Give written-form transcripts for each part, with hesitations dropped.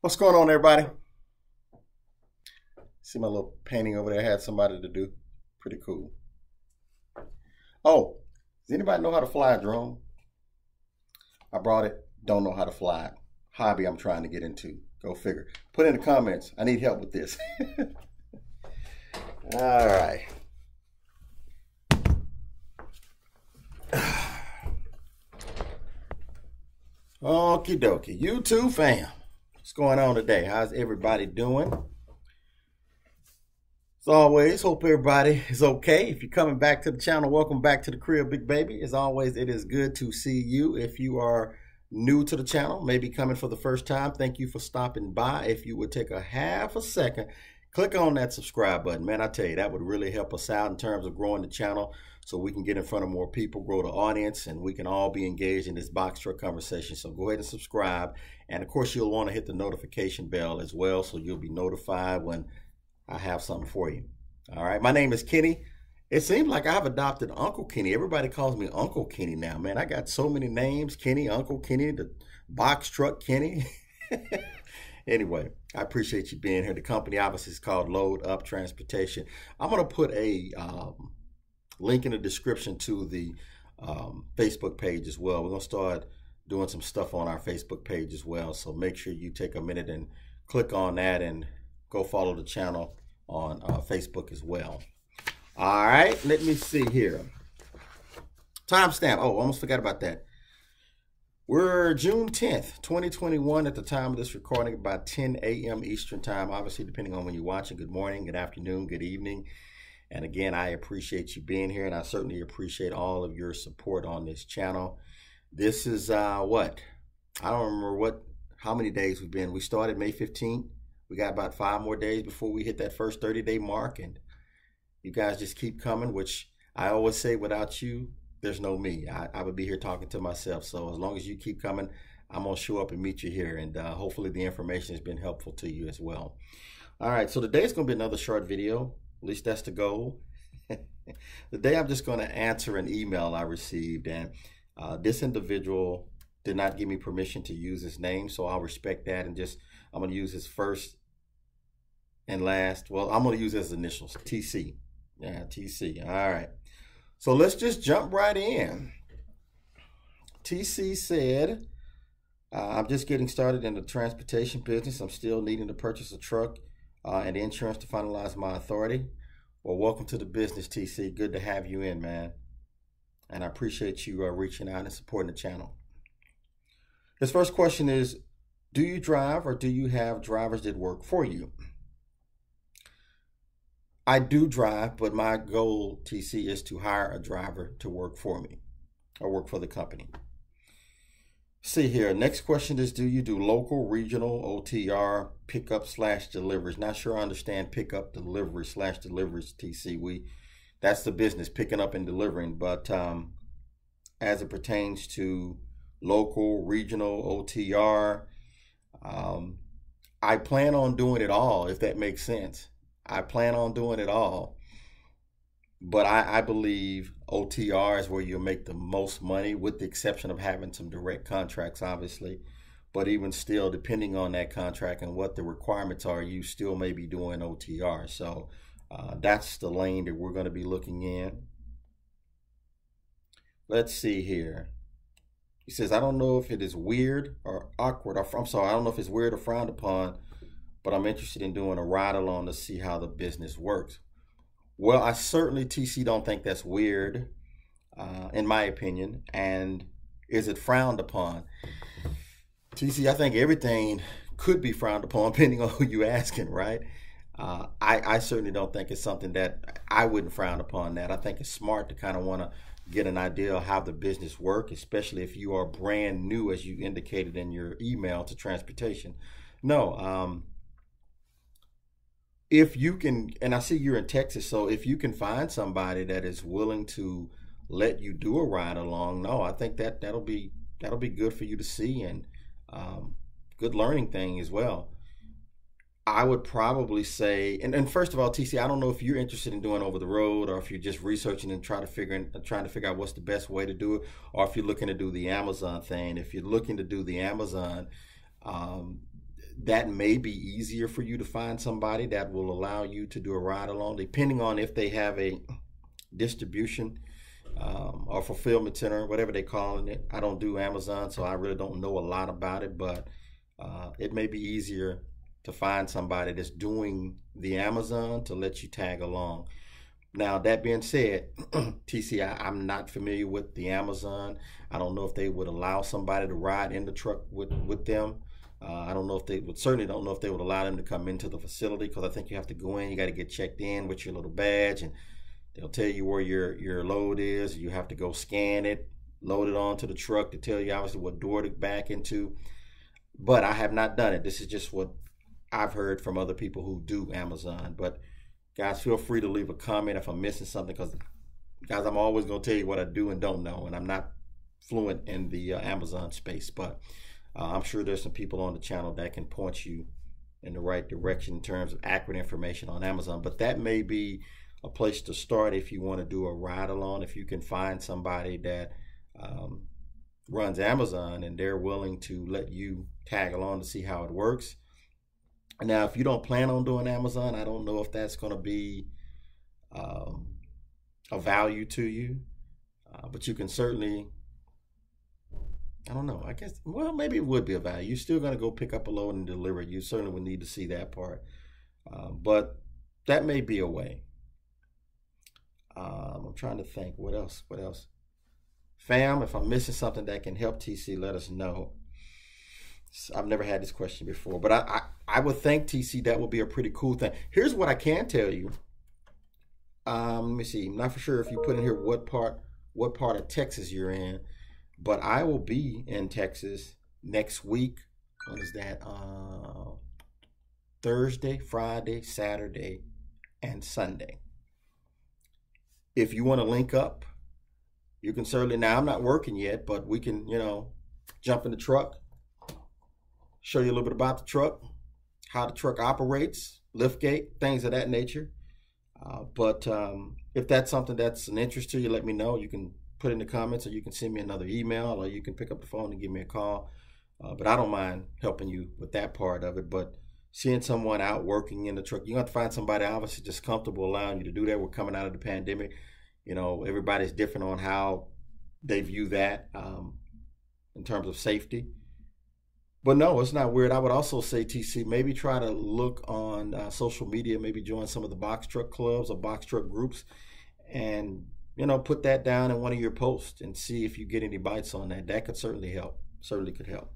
What's going on, everybody? See my little painting over there? I had somebody to do. Pretty cool. Oh, does anybody know how to fly a drone? I brought it. Don't know how to fly it. Hobby I'm trying to get into. Go figure. Put in the comments. I need help with this. All right. Okie dokie. YouTube fam. What's going on today? How's everybody doing? As always, hope everybody is okay. If you're coming back to the channel, welcome back to the crib, big baby. As always, it is good to see you. If you are new to the channel, maybe coming for the first time, thank you for stopping by. If you would take a half a second, click on that subscribe button. Man, I tell you, that would really help us out in terms of growing the channel so we can get in front of more people, grow the audience, and we can all be engaged in this box truck conversation. So go ahead and subscribe. And of course, you'll want to hit the notification bell as well so you'll be notified when I have something for you. All right, my name is Kenny. It seems like I've adopted Uncle Kenny. Everybody calls me Uncle Kenny now, man. I got so many names: Kenny, Uncle Kenny, the box truck Kenny. Anyway, I appreciate you being here. The company obviously is called Load Up Transportation. I'm going to put a link in the description to the Facebook page as well. We're going to start doing some stuff on our Facebook page as well. So make sure you take a minute and click on that and go follow the channel on Facebook as well. All right, let me see here. Timestamp. Oh, almost forgot about that. We're June 10th, 2021 at the time of this recording, about 10 a.m. Eastern time, obviously depending on when you're watching. Good morning, good afternoon, good evening. And again, I appreciate you being here, and I certainly appreciate all of your support on this channel. This is what? I don't remember how many days we've been. We started May 15th. We got about 5 more days before we hit that first 30-day mark, and you guys just keep coming, which I always say, without you, there's no me. I would be here talking to myself. So as long as you keep coming, I'm going to show up and meet you here, and hopefully the information has been helpful to you as well. All right, so today is going to be another short video. At least that's the goal. Today I'm just going to answer an email I received, and this individual did not give me permission to use his name, so I'll respect that, and I'm going to use his first and last. Well, I'm going to use his initials, TC. Yeah, TC. All right. So let's just jump right in. TC said, I'm just getting started in the transportation business. I'm still needing to purchase a truck and insurance to finalize my authority. Well, welcome to the business, TC. Good to have you in, man. And I appreciate you reaching out and supporting the channel. His first question is, do you drive or do you have drivers that work for you? I do drive, but my goal, TC, is to hire a driver to work for me or work for the company. See here, next question is, do you do local, regional, OTR, pickup / deliveries? Not sure I understand pickup, delivery / deliveries, TC. That's the business, picking up and delivering. But as it pertains to local, regional, OTR, I plan on doing it all, if that makes sense. I plan on doing it all, but I believe OTR is where you'll make the most money, with the exception of having some direct contracts, obviously. But even still, depending on that contract and what the requirements are, you still may be doing OTR. So that's the lane that we're going to be looking in. Let's see here. He says, I don't know if it is weird or awkward. I'm sorry, I don't know if it's weird or frowned upon, but I'm interested in doing a ride along to see how the business works. Well, I certainly, TC, don't think that's weird, in my opinion. And is it frowned upon? TC, I think everything could be frowned upon, depending on who you're asking, right? I certainly don't think it's something that I wouldn't frown upon that. I think it's smart to kind of want to get an idea of how the business works, especially if you are brand new, as you indicated in your email, to transportation. No, if you can, and I see you're in Texas, so if you can find somebody that is willing to let you do a ride along, no, I think that'll be good for you to see, and good learning thing as well. I would probably say, and first of all, TC, I don't know if you're interested in doing over the road, or if you're just researching and trying to figure out what's the best way to do it, or if you're looking to do the Amazon thing. If you're looking to do the Amazon, that may be easier for you to find somebody that will allow you to do a ride along, depending on if they have a distribution or fulfillment center, whatever they're calling it. I don't do Amazon, so I really don't know a lot about it, but it may be easier to find somebody that's doing the Amazon to let you tag along. Now, that being said, TC, I'm not familiar with the Amazon. I don't know if they would allow somebody to ride in the truck with them. I don't know if they would, certainly don't know if they would allow them to come into the facility, because I think you have to go in, you got to get checked in with your little badge, and they'll tell you where your load is. You have to go scan it, load it onto the truck to tell you obviously what door to back into. But I have not done it. This is just what I've heard from other people who do Amazon. But guys, feel free to leave a comment if I'm missing something, because guys, I'm always going to tell you what I do and don't know, and I'm not fluent in the Amazon space, but I'm sure there's some people on the channel that can point you in the right direction in terms of accurate information on Amazon. But that may be a place to start if you want to do a ride along. If you can find somebody that runs Amazon and they're willing to let you tag along to see how it works. Now, if you don't plan on doing Amazon, I don't know if that's going to be a value to you, but you can certainly, I don't know, I guess, well, maybe it would be a value. You're still going to go pick up a load and deliver it. You certainly would need to see that part, but that may be a way. I'm trying to think, what else? Fam, if I'm missing something that can help TC, let us know. I've never had this question before, but I would think, TC, that would be a pretty cool thing. Here's what I can tell you. Let me see. I'm not for sure if you put in here what part of Texas you're in, but I will be in Texas next week. What is that? Thursday, Friday, Saturday, and Sunday. If you want to link up, you can certainly. Now, I'm not working yet, but we can, jump in the truck, show you a little bit about the truck, how the truck operates, lift gate, things of that nature. But if that's something that's an interest to you, let me know. You can put in the comments, or you can send me another email, or you can pick up the phone and give me a call. But I don't mind helping you with that part of it. But seeing someone out working in the truck, you have to find somebody obviously just comfortable allowing you to do that. We're coming out of the pandemic. Everybody's different on how they view that in terms of safety. But no, it's not weird. I would also say, TC, maybe try to look on social media, maybe join some of the box truck clubs or box truck groups, and, put that down in one of your posts and see if you get any bites on that. That could certainly help. Certainly could help.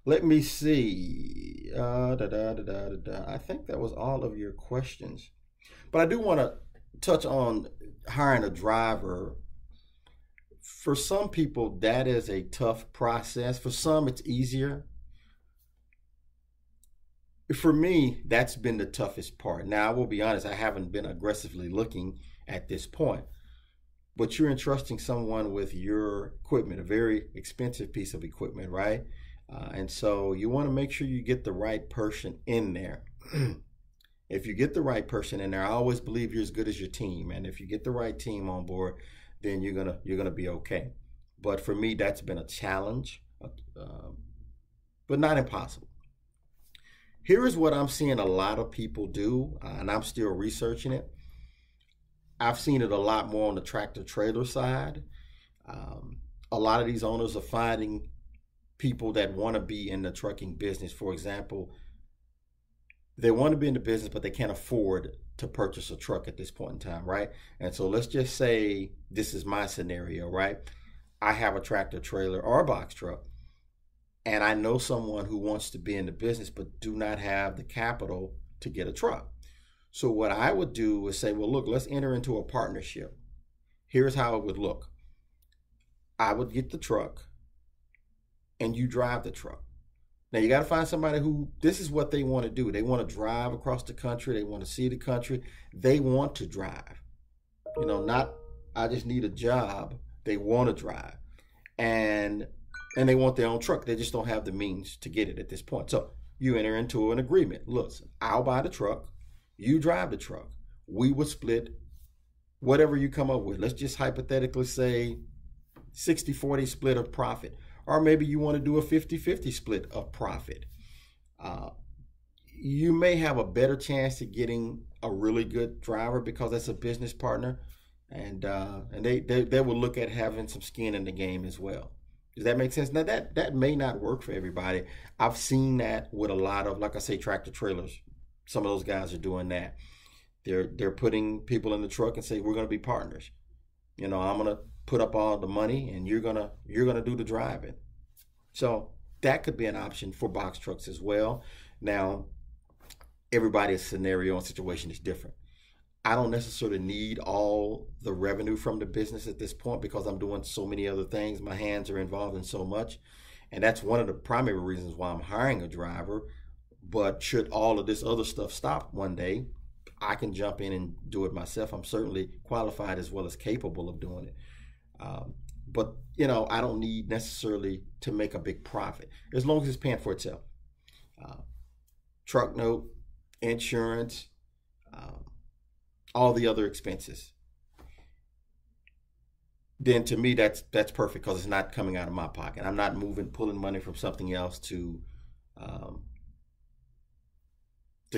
Let me see. I think that was all of your questions. But I do want to touch on hiring a driver. For some people, that is a tough process. For some, it's easier. For me, that's been the toughest part. Now, I will be honest, I haven't been aggressively looking at this point. But you're entrusting someone with your equipment, a very expensive piece of equipment, right? And so you want to make sure you get the right person in there. If you get the right person in there, I always believe you're as good as your team. And if you get the right team on board, then you're gonna be okay. But for me, that's been a challenge, but not impossible. Here is what I'm seeing a lot of people do, and I'm still researching it. I've seen it a lot more on the tractor trailer side. A lot of these owners are finding people that want to be in the trucking business. For example, they want to be in the business, but they can't afford to purchase a truck at this point in time, right? And so let's just say this is my scenario, right? I have a tractor trailer or a box truck, and I know someone who wants to be in the business but do not have the capital to get a truck. So what I would do is say, well, look, let's enter into a partnership. Here's how it would look. I would get the truck and you drive the truck. Now, you got to find somebody who, this is what they want to do. They want to drive across the country. They want to see the country. They want to drive. Not, I just need a job. They want to drive. And they want their own truck. They just don't have the means to get it at this point. So you enter into an agreement. Listen, I'll buy the truck. You drive the truck. We would split whatever you come up with. Let's just hypothetically say 60-40 split of profit. Or maybe you want to do a 50-50 split of profit. uh, you may have a better chance of getting a really good driver because that's a business partner, and they will look at having some skin in the game as well. Does that make sense? Now that may not work for everybody. I've seen that with a lot of, like I say, tractor trailers. Some of those guys are doing that. They're putting people in the truck and say, we're going to be partners. You know, I'm going to put up all the money and you're gonna do the driving. So that could be an option for box trucks as well. Now, everybody's scenario and situation is different. I don't necessarily need all the revenue from the business at this point because I'm doing so many other things. My hands are involved in so much. And that's one of the primary reasons why I'm hiring a driver. But should all of this other stuff stop one day, I can jump in and do it myself. I'm certainly qualified as well as capable of doing it. But, you know, I don't need necessarily to make a big profit as long as it's paying for itself. Truck note, insurance, all the other expenses. Then to me, that's perfect because it's not coming out of my pocket. I'm not pulling money from something else to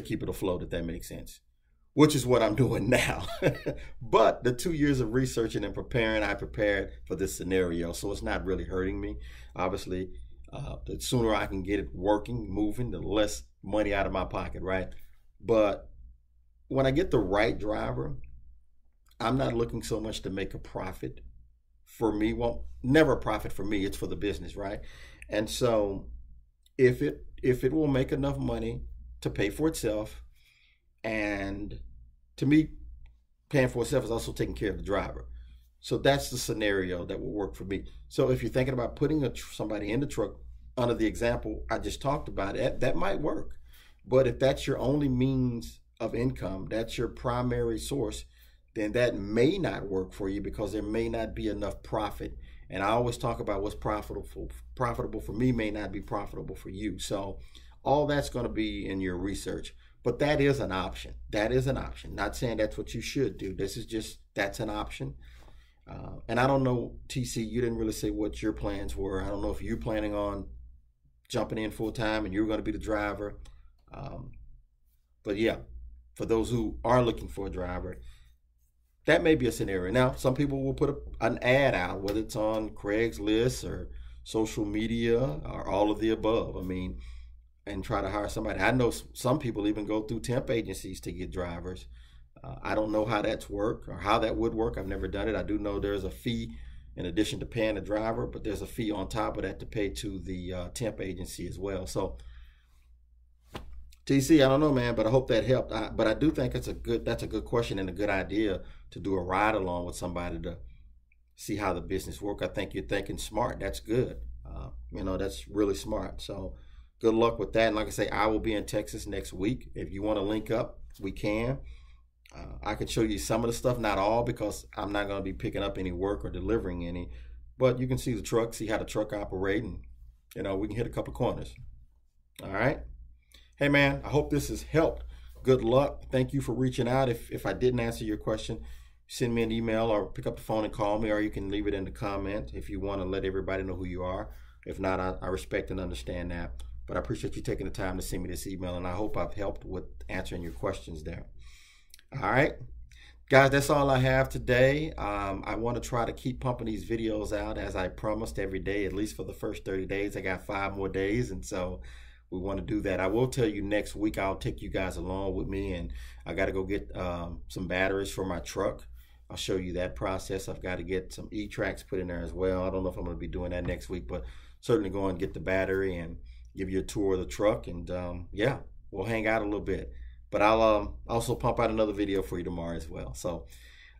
keep it afloat, if that makes sense. Which is what I'm doing now. But the 2 years of researching and preparing, I prepared for this scenario. So it's not really hurting me. Obviously, the sooner I can get it working, moving, the less money out of my pocket, right? But when I get the right driver, I'm not looking so much to make a profit for me. Well, never a profit for me. It's for the business, right? And so if it will make enough money to pay for itself, and to me, paying for itself is also taking care of the driver. So that's the scenario that will work for me. So if you're thinking about putting somebody in the truck under the example I just talked about, that might work. But if that's your only means of income, that's your primary source, then that may not work for you because there may not be enough profit. And I always talk about what's profitable for me may not be profitable for you. So all that's going to be in your research. But that is an option. That is an option. Not saying that's what you should do. This is just, that's an option. And I don't know, TC, you didn't really say what your plans were. I don't know if you're planning on jumping in full time and you're going to be the driver. But yeah, for those who are looking for a driver, that may be a scenario. Now, some people will put an ad out, whether it's on Craigslist or social media or all of the above. I mean, and try to hire somebody. I know some people even go through temp agencies to get drivers. I don't know how that's work or how that would work. I've never done it. I do know there's a fee in addition to paying the driver, but there's a fee on top of that to pay to the temp agency as well. So TC, I don't know, man, but I hope that helped. But I do think that's a good question and a good idea to do a ride along with somebody to see how the business work. I think you're thinking smart. That's good. You know, that's really smart. So good luck with that. And like I say, I will be in Texas next week. If you want to link up, we can. I can show you some of the stuff, not all, because I'm not going to be picking up any work or delivering any. But you can see the truck, see how the truck operates, and you know, we can hit a couple corners. All right. Hey man, I hope this has helped. Good luck. Thank you for reaching out. If I didn't answer your question, send me an email or pick up the phone and call me, or you can leave it in the comment if you want to let everybody know who you are. If not, I respect and understand that. But I appreciate you taking the time to send me this email, and I hope I've helped with answering your questions there. All right, guys, that's all I have today. I want to try to keep pumping these videos out as I promised every day, at least for the first 30 days. I got 5 more days, and so we want to do that. I will tell you next week I'll take you guys along with me, and I got to go get some batteries for my truck. I'll show you that process. I've got to get some E-Tracks put in there as well. I don't know if I'm going to be doing that next week, but certainly go and get the battery and give you a tour of the truck, and yeah, we'll hang out a little bit. But I'll also pump out another video for you tomorrow as well. So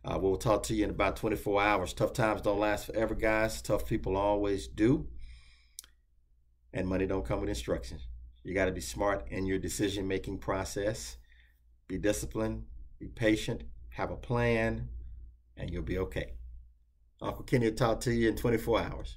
we'll talk to you in about 24 hours. Tough times don't last forever, guys. Tough people always do. And money don't come with instructions. You got to be smart in your decision-making process. Be disciplined, be patient, have a plan, and you'll be okay. Uncle Kenny will talk to you in 24 hours.